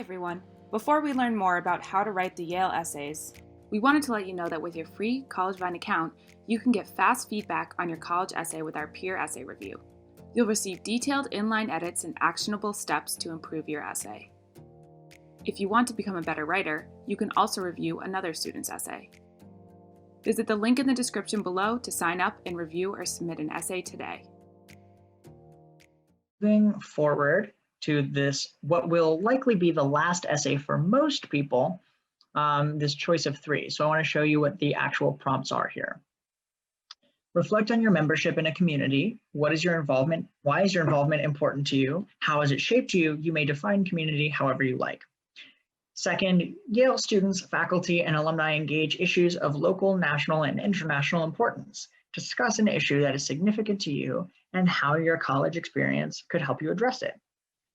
everyone. Before we learn more about how to write the Yale essays, we wanted to let you know that with your free CollegeVine account, you can get fast feedback on your college essay with our peer essay review. You'll receive detailed inline edits and actionable steps to improve your essay. If you want to become a better writer, you can also review another student's essay. Visit the link in the description below to sign up and review or submit an essay today. Moving forward to this, what will likely be the last essay for most people, this choice of three. So I want to show you what the actual prompts are here. Reflect on your membership in a community. What is your involvement? Why is your involvement important to you? How has it shaped you? You may define community however you like. Second, Yale students, faculty, and alumni engage issues of local, national, and international importance. Discuss an issue that is significant to you and how your college experience could help you address it.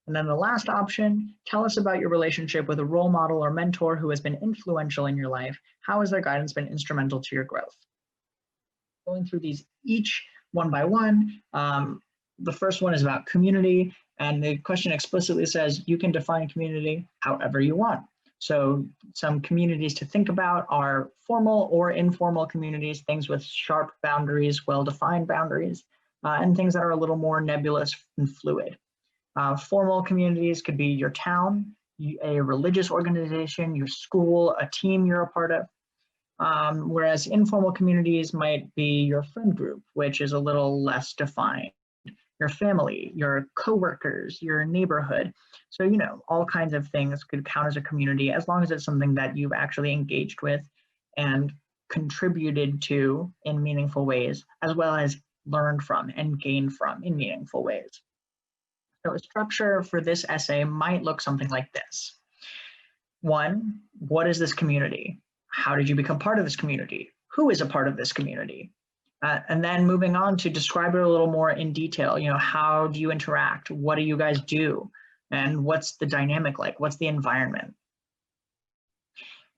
And then the last option, tell us about your relationship with a role model or mentor who has been influential in your life. How has their guidance been instrumental to your growth? Going through these each one by one. The first one is about community, and the question explicitly says you can define community however you want. So some communities to think about are formal or informal communities, things with sharp boundaries, well-defined boundaries, and things that are a little more nebulous and fluid. Formal communities could be your town, a religious organization, your school, a team you're a part of. Whereas informal communities might be your friend group, which is a little less defined, your family, your coworkers, your neighborhood. So, you know, all kinds of things could count as a community as long as it's something that you've actually engaged with and contributed to in meaningful ways, as well as learned from and gained from in meaningful ways. So a structure for this essay might look something like this. One, what is this community? How did you become part of this community? Who is a part of this community? And then moving on to describe it a little more in detail. You know, how do you interact? What do you guys do? And what's the dynamic like? What's the environment?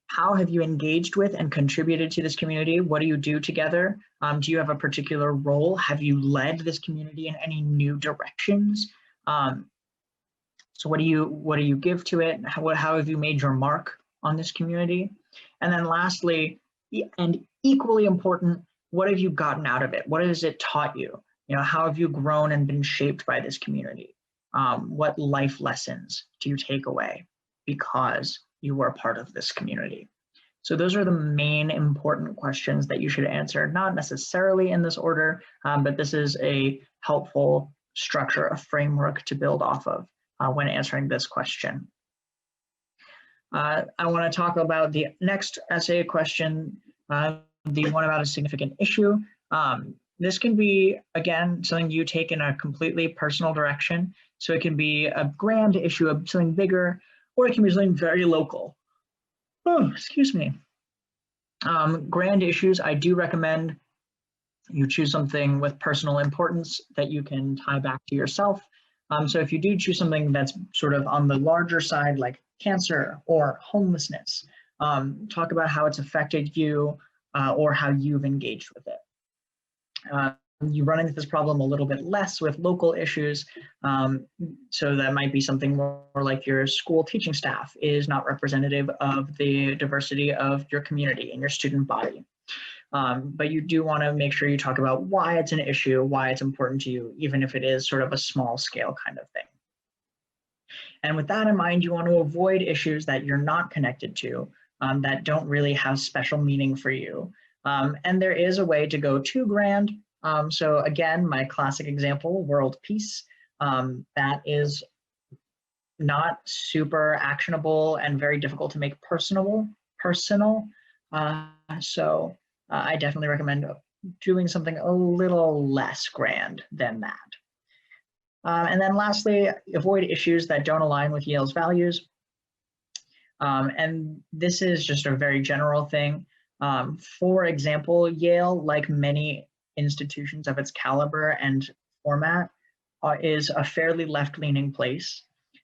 How have you engaged with and contributed to this community? What do you do together? Do you have a particular role? Have you led this community in any new directions? So what do you give to it? How have you made your mark on this community? And then lastly, and equally important, what have you gotten out of it? What has it taught you? You know, how have you grown and been shaped by this community? What life lessons do you take away because you were a part of this community? So those are the main important questions that you should answer, not necessarily in this order, but this is a helpful structure, a framework to build off of when answering this question. I want to talk about the next essay question, the one about a significant issue. This can be, again, something you take in a completely personal direction. So it can be a grand issue of something bigger, or it can be something very local. Oh, excuse me. Grand issues, I do recommend you choose something with personal importance that you can tie back to yourself. So if you do choose something that's sort of on the larger side, like cancer or homelessness, talk about how it's affected you or how you've engaged with it. You run into this problem a little bit less with local issues. So that might be something more like your school teaching staff is not representative of the diversity of your community and your student body. But you do want to make sure you talk about why it's an issue, why it's important to you, even if it is sort of a small scale kind of thing. And with that in mind, you want to avoid issues that you're not connected to, that don't really have special meaning for you. And there is a way to go too grand. So again, my classic example, world peace, that is not super actionable and very difficult to make personal. So I definitely recommend doing something a little less grand than that. And then lastly, avoid issues that don't align with Yale's values. And this is just a very general thing. For example, Yale, like many institutions of its caliber and format, is a fairly left-leaning place.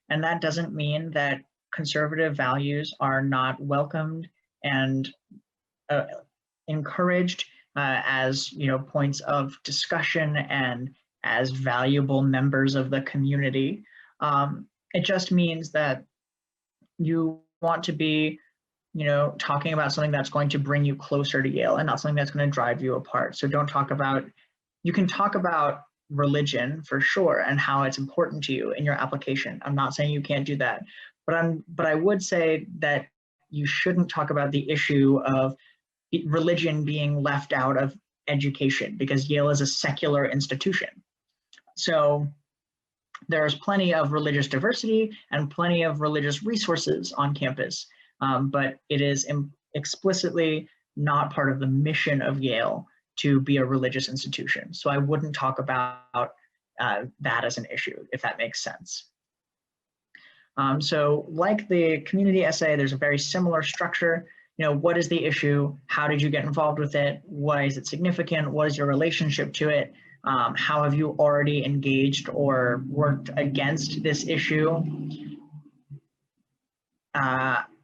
And that doesn't mean that conservative values are not welcomed and encouraged as, you know, points of discussion and as valuable members of the community. It just means that You want to be, talking about something that's going to bring you closer to Yale and not something that's going to drive you apart. So don't talk about, you can talk about religion for sure and how it's important to you in your application. I'm not saying you can't do that, but I would say that you shouldn't talk about the issue of religion being left out of education, because Yale is a secular institution. So there's plenty of religious diversity and plenty of religious resources on campus, but it is explicitly not part of the mission of Yale to be a religious institution. So I wouldn't talk about that as an issue, if that makes sense. So like the community essay, there's a very similar structure. What is the issue? How did you get involved with it? Why is it significant? What is your relationship to it? How have you already engaged or worked against this issue?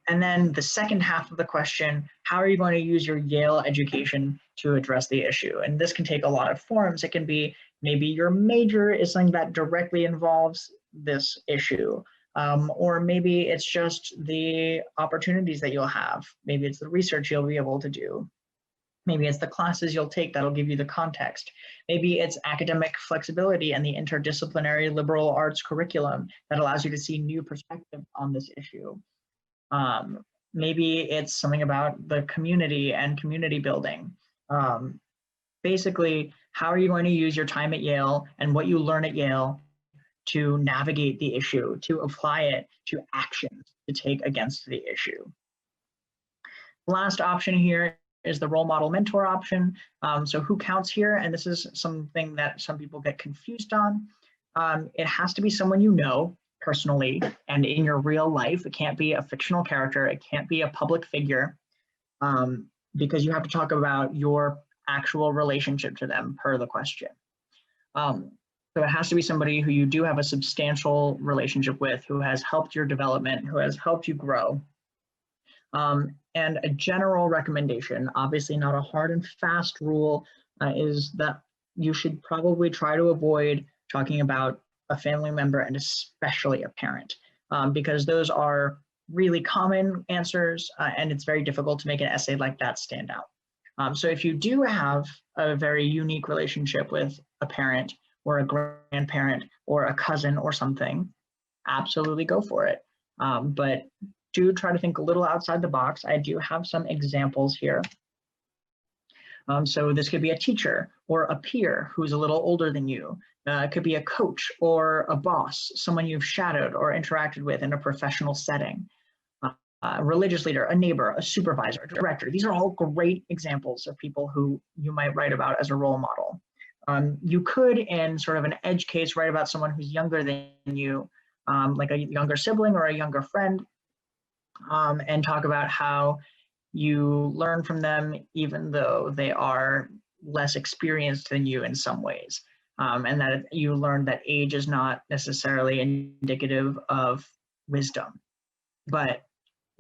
And then the second half of the question, how are you going to use your Yale education to address the issue? And this can take a lot of forms. It can be maybe your major is something that directly involves this issue. Or maybe it's just the opportunities that you'll have. Maybe it's the research you'll be able to do. Maybe it's the classes you'll take that'll give you the context. Maybe it's academic flexibility and the interdisciplinary liberal arts curriculum that allows you to see new perspectives on this issue. Maybe it's something about the community and community building. Basically, how are you going to use your time at Yale and what you learn at Yale to navigate the issue, to apply it to actions to take against the issue? The last option here is the role model mentor option. So who counts here? And this is something that some people get confused on. It has to be someone you know personally and in your real life. It can't be a fictional character. It can't be a public figure, because you have to talk about your actual relationship to them per the question. So it has to be somebody who you do have a substantial relationship with, who has helped your development, who has helped you grow. And a general recommendation, obviously not a hard and fast rule, is that you should probably try to avoid talking about a family member and especially a parent, because those are really common answers, and it's very difficult to make an essay like that stand out. So if you do have a very unique relationship with a parent or a grandparent or a cousin or something, absolutely go for it. But do try to think a little outside the box. I do have some examples here. So this could be a teacher or a peer who's a little older than you. It could be a coach or a boss, someone you've shadowed or interacted with in a professional setting. A religious leader, a neighbor, a supervisor, a director. These are all great examples of people who you might write about as a role model. You could, in sort of an edge case, write about someone who's younger than you, like a younger sibling or a younger friend, and talk about how you learn from them even though they are less experienced than you in some ways, and that you learn that age is not necessarily indicative of wisdom. But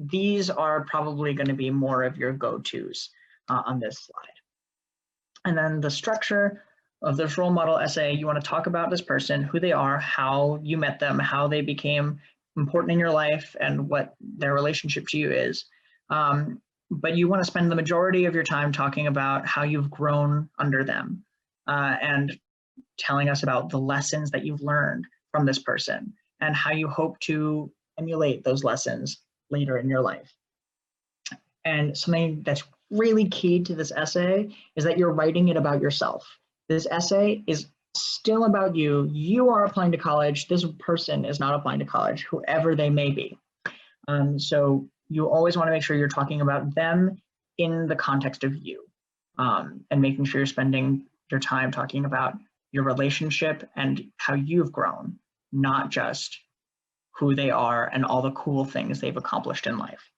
these are probably going to be more of your go-tos on this slide. And then the structure of this role model essay, you want to talk about this person, who they are, how you met them, how they became important in your life, and what their relationship to you is. But you want to spend the majority of your time talking about how you've grown under them, and telling us about the lessons that you've learned from this person and how you hope to emulate those lessons later in your life. And something that's really key to this essay is that you're writing it about yourself. This essay is still about you. You are applying to college. This person is not applying to college, whoever they may be. So you always want to make sure you're talking about them in the context of you, and making sure you're spending your time talking about your relationship and how you've grown, not just who they are and all the cool things they've accomplished in life.